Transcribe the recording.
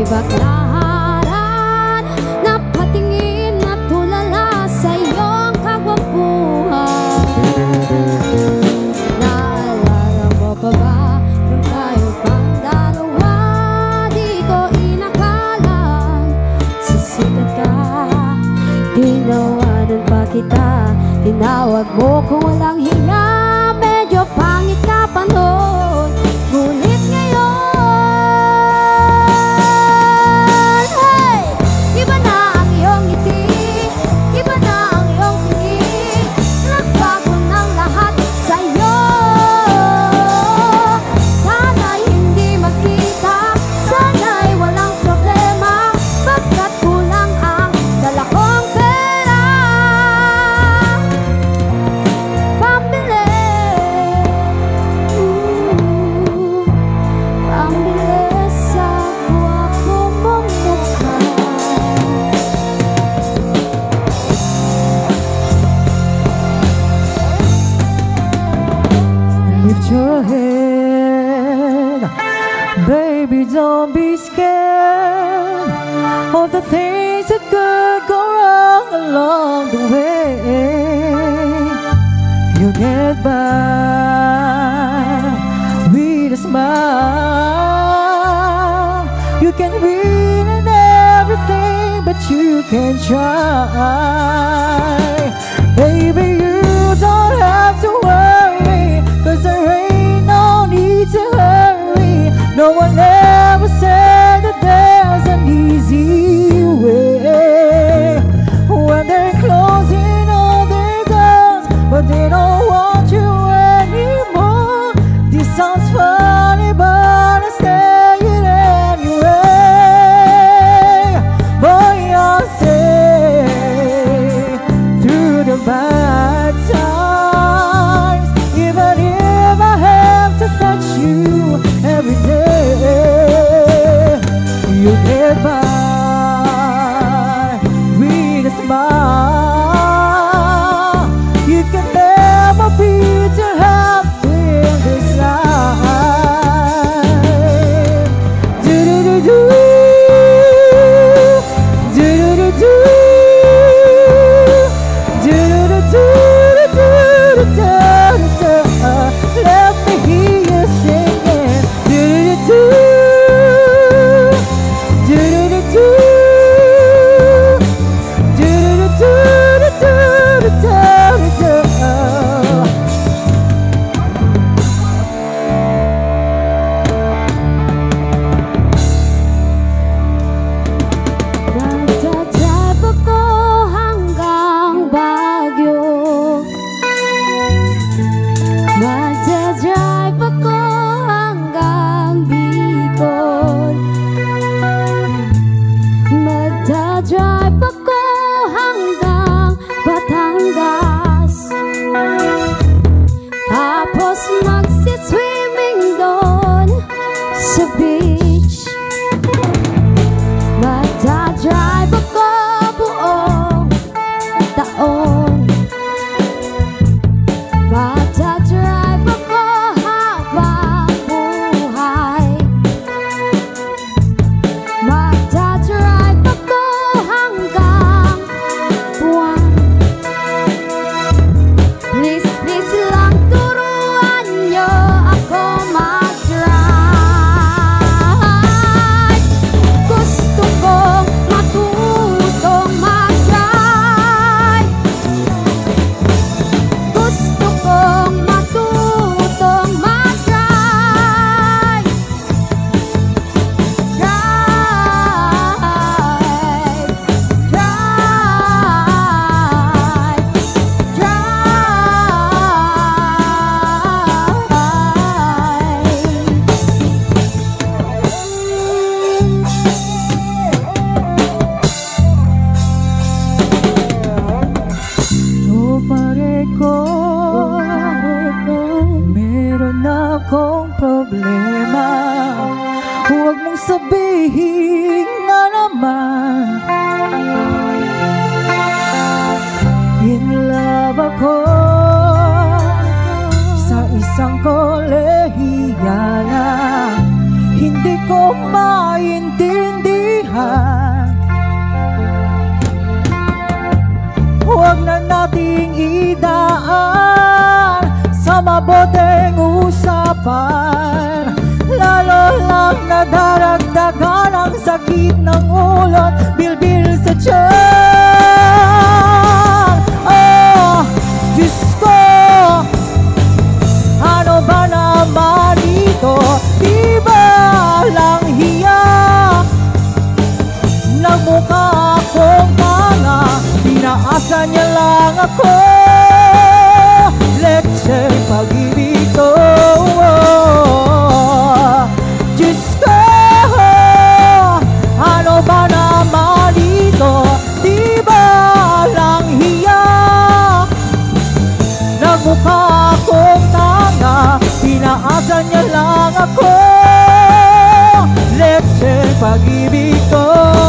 baklaran na patingin na tulala sa iyong kagwapuhan. Naalala mo pa ba nung tayo pang dalawa? Di ko inakalang sisikat ka. Tinawanan pa kita, tinawag mo kung walang hiya. Medyo pangit ka pa noon, ngunit ngayon, hey! Iba na ang iyong ngiti, iba na ang iyong tingin. Nagbago ng lahat sa'yo. Sana'y hindi magkita, sana'y walang problema, pagkat kulang ang dala kong pera pambili, pambili sa gwapo mong mukha. Lift your head, baby, don't be scared of the things that could go wrong along the way. You get by with a smile. You can win in everything, but you can try. Baby, you don't have to worry, 'cause there ain't no need to hurry. No one ever said that there's an easy way. When they're closing all their doors, but they don't want you anymore. This sounds funny, but I say it anyway. Boy, I'll stay through the bad times, even if I have to touch you every day. You get by with a smile. You can never be too happy in this life. Do-do-do-do, do-do-do-do, do-do-do-do-do-do-do-do. Let me hear you singing. Do-do-do-do, do-do-do-do, do-do-do-do-do-do-do-do. Nagdadrive ako hanggang Baguio, nagdadrive ako hanggang Bicol, magdadrive ako hanggang Batangas, tapos magsi-swimming doon sa beach. Magdadrive ako buong taon, magdadrive ako habang buhay, magdadrive ako hanggang buwan. Please, please lang turuan niyo ako mag-drive. Gusto kong matutong mag-drive. Gusto kong matutong mag-drive. Drive, drive, Oh, pare ko, meron akong problema. Huwag mong sabihin na naman in love ako sa isang kolehiyala. Hindi ko maintindihan Huwag na nating idaan sa mabuting usapan, lalo lang nadaragdagan ang sakit ng ulo at bilbil sa tiyan. Oh, Diyos ko, ano ba naman ito? Di ba lang hiya? Nagmukha akong tanga, pinaasan niya lang ako. Leche pag-ibig ko. Diyos ko, ano ba naman ito? Di ba lang hiya? Nagmukha akong tanga, pinaasan niya lang ako. Leche pag-ibig ko.